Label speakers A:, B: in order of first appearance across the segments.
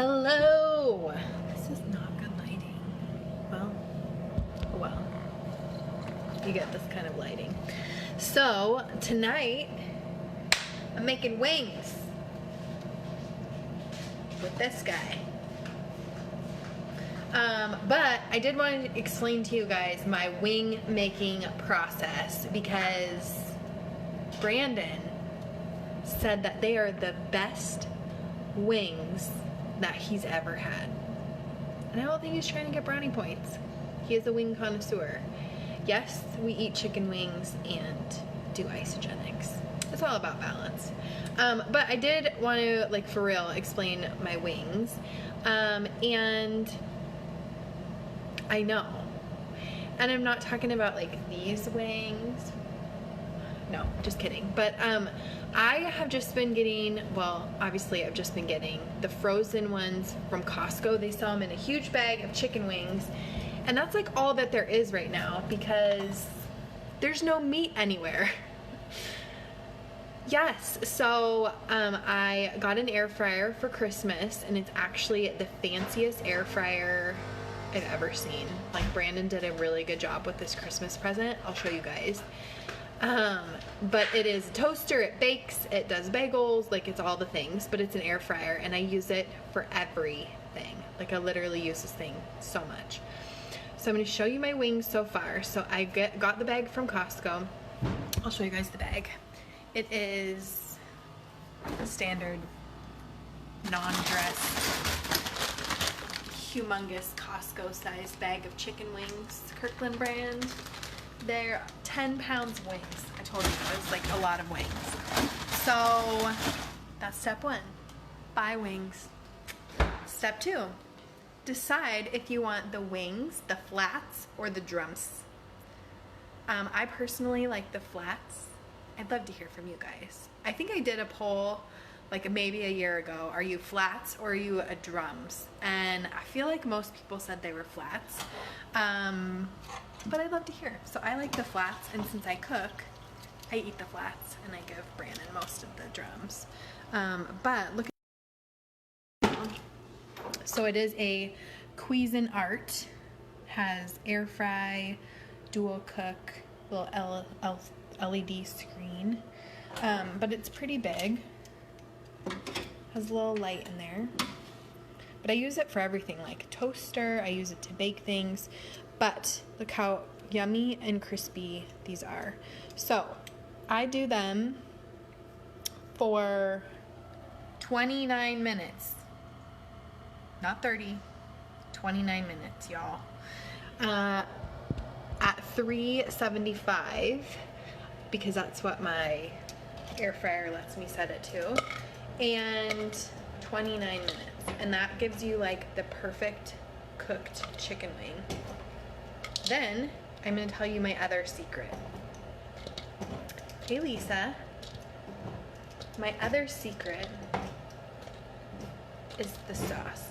A: Hello! This is not good lighting. Well, you get this kind of lighting. So, tonight, I'm making wings with this guy. But I did want to explain to you guys my wing making process because Brandon said that they are the best wings that he's ever had. And I don't think he's trying to get brownie points. He is a wing connoisseur. Yes, we eat chicken wings and do isogenics. It's all about balance. But I did want to, like, for real, explain my wings. And I know. And I'm not talking about, like, these wings. No, just kidding. But I have just been getting, well, obviously I've just been getting the frozen ones from Costco. They sell them in a huge bag of chicken wings. And that's like all that there is right now because there's no meat anywhere. Yes, so I got an air fryer for Christmas, and it's actually the fanciest air fryer I've ever seen. Like, Brandon did a really good job with this Christmas present. I'll show you guys. But it is a toaster, it bakes, it does bagels, like, it's all the things, but it's an air fryer, and I use it for everything. Like, I literally use this thing so much. So I'm going to show you my wings so far. So I got the bag from Costco. I'll show you guys the bag. It is a standard non-dress, humongous Costco sized bag of chicken wings, Kirkland brand. They're 10 pounds wings. I told you it was like a lot of wings. So that's step one, buy wings. Step two, decide if you want the wings, the flats, or the drums. I personally like the flats. I'd love to hear from you guys. I think I did a poll like maybe a year ago. Are you flats or are you a drums? And I feel like most people said they were flats. But I'd love to hear. So I like the flats, and since I cook, I eat the flats, and I give Brandon most of the drums. But look at, so it is a Cuisinart, has air fry, dual cook, little LED screen, but it's pretty big, has a little light in there, but I use it for everything, like toaster, I use it to bake things, but look how yummy and crispy these are. So I do them for 29 minutes, not 30, 29 minutes, y'all, at 375, because that's what my air fryer lets me set it to, and 29 minutes, and that gives you like the perfect cooked chicken wing. Then I'm going to tell you my other secret. Hey Lisa, my other secret is the sauce.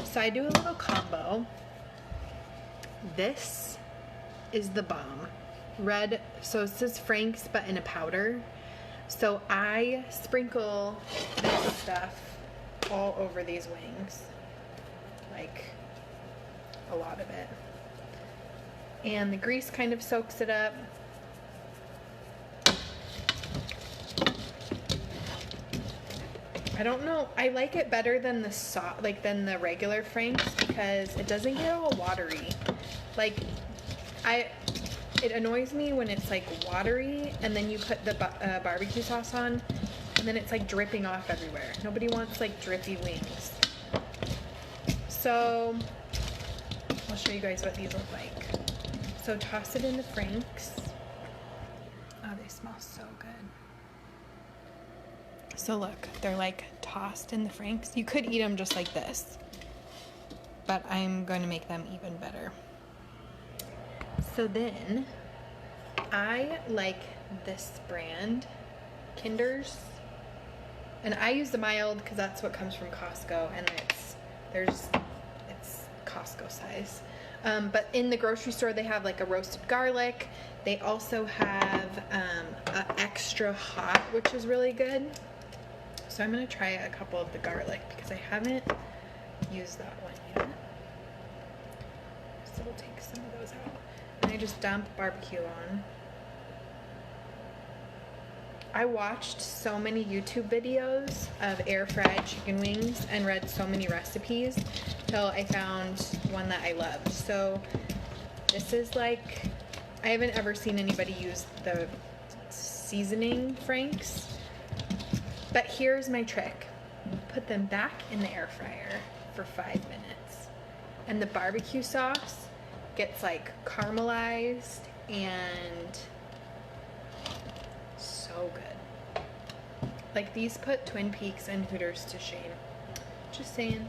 A: So I do a little combo. This is the bomb. Red, so it says Frank's, but in a powder. So I sprinkle this stuff all over these wings. Like, a lot of it. And the grease kind of soaks it up. I don't know, I like it better than the than the regular Frank's because it doesn't get all watery. Like, it annoys me when it's like watery and then you put the barbecue sauce on and then it's like dripping off everywhere. Nobody wants like drippy wings. So I'll show you guys what these look like. So toss it in the Frank's. Oh, they smell so good. So look, they're like tossed in the Frank's. You could eat them just like this, but I'm going to make them even better. So then I like this brand, Kinder's, and I use the mild because that's what comes from Costco, and it's Costco size. But in the grocery store they have like a roasted garlic. They also have a extra hot, which is really good. So I'm gonna try a couple of the garlic because I haven't used that one yet. So we'll take some of those out. And I just dump barbecue on. I watched so many YouTube videos of air fried chicken wings and read so many recipes till I found one that I loved. So this is like, I haven't ever seen anybody use the seasoning Frank's, but here's my trick. Put them back in the air fryer for 5 minutes. And the barbecue sauce gets like caramelized and so good. Like these put Twin Peaks and Hooters to shame. Just saying.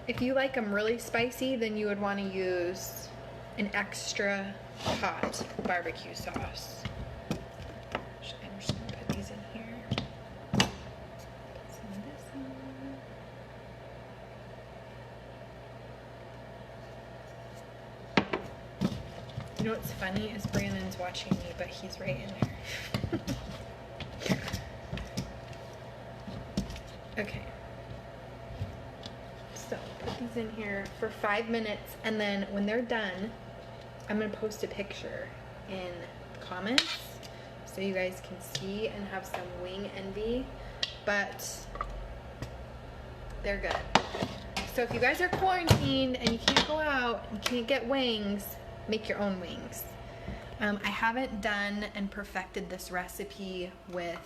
A: If you like them really spicy, then you would want to use an extra hot barbecue sauce. I'm just gonna put these in here. Put some of this in. You know what's funny is Brandon's watching me, but he's right in there. Okay. So put these in here for 5 minutes, and then when they're done, I'm gonna post a picture in the comments so you guys can see and have some wing envy, but they're good. So if you guys are quarantined and you can't go out, you can't get wings, make your own wings. I haven't done and perfected this recipe with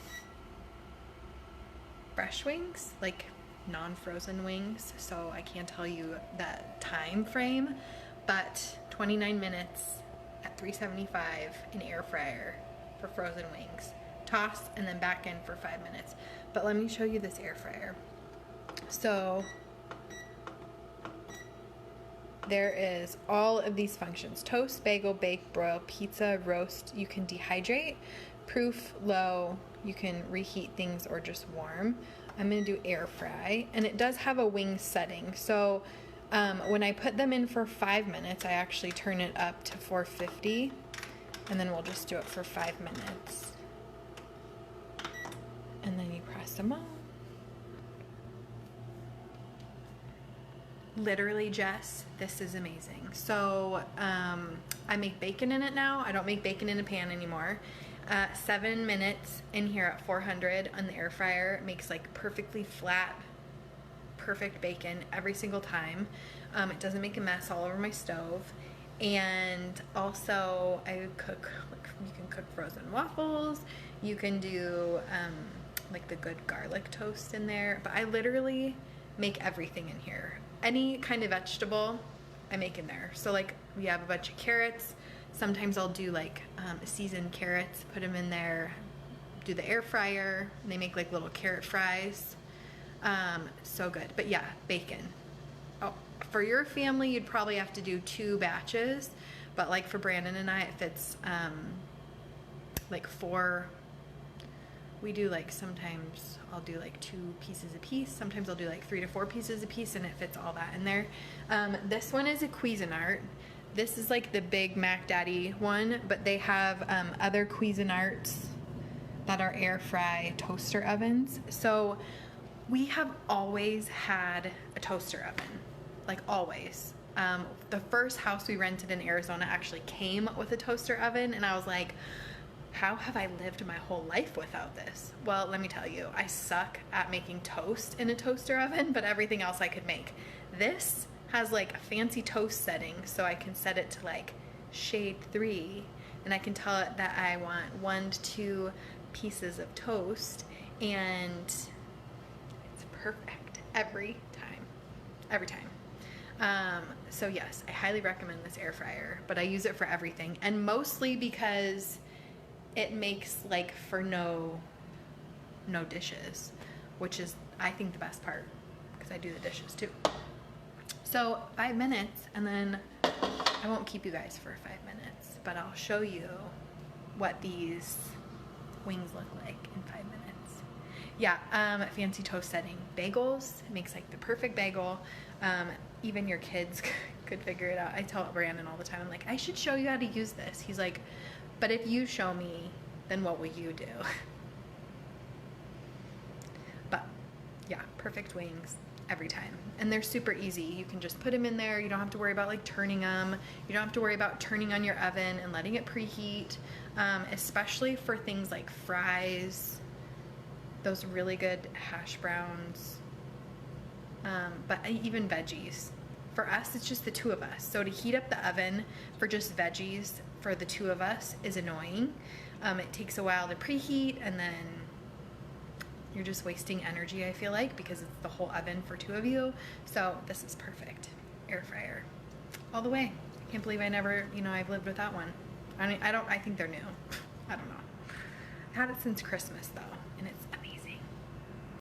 A: fresh wings, like non-frozen wings, so I can't tell you that time frame, but 29 minutes at 375 in air fryer for frozen wings. Toss and then back in for 5 minutes. But let me show you this air fryer. So there is all of these functions: toast, bagel, bake, broil, pizza, roast. You can dehydrate, proof, low. You can reheat things or just warm. I'm gonna do air fry, and it does have a wing setting. So when I put them in for 5 minutes, I actually turn it up to 450, and then we'll just do it for 5 minutes. And then you press them on. Literally, Jess, this is amazing. So I make bacon in it now. I don't make bacon in a pan anymore. 7 minutes in here at 400 on the air fryer makes like perfectly flat, perfect bacon every single time. It doesn't make a mess all over my stove. And also I cook, like, you can cook frozen waffles. You can do like the good garlic toast in there. But I literally make everything in here. Any kind of vegetable I make in there. So like we have a bunch of carrots. Sometimes I'll do like seasoned carrots, put them in there, do the air fryer, and they make like little carrot fries. So good. But yeah, bacon. Oh, for your family, you'd probably have to do 2 batches, but like for Brandon and I, if it's like 4, we do like, sometimes I'll do like 2 pieces a piece. Sometimes I'll do like 3 to 4 pieces a piece, and it fits all that in there. This one is a Cuisinart. This is like the big Mac Daddy one, but they have other Cuisinarts that are air fry toaster ovens. So we have always had a toaster oven, like always. The first house we rented in Arizona actually came with a toaster oven, and I was like, how have I lived my whole life without this? Well, let me tell you, I suck at making toast in a toaster oven, but everything else I could make. This has like a fancy toast setting, so I can set it to like shade 3, and I can tell it that I want 1 to 2 pieces of toast, and it's perfect every time. So yes, I highly recommend this air fryer, but I use it for everything, and mostly because it makes like for no dishes, which is, I think, the best part, because I do the dishes too. So 5 minutes, and then I won't keep you guys for 5 minutes, but I'll show you what these wings look like in 5 minutes. Yeah, fancy toast setting. Bagels, it makes like the perfect bagel. Even your kids could figure it out. I tell Brandon all the time, I'm like, I should show you how to use this. He's like, but if you show me, then what will you do? But yeah, perfect wings every time. And they're super easy. You can just put them in there. You don't have to worry about like turning them. You don't have to worry about turning on your oven and letting it preheat, especially for things like fries, those really good hash browns, but even veggies. For us, it's just the two of us. So to heat up the oven for just veggies for the two of us is annoying. It takes a while to preheat, and then you're just wasting energy, I feel like, because it's the whole oven for two of you. So this is perfect. Air fryer. All the way. I can't believe I never, I've lived without one. I think they're new. I don't know. I've had it since Christmas though, and it's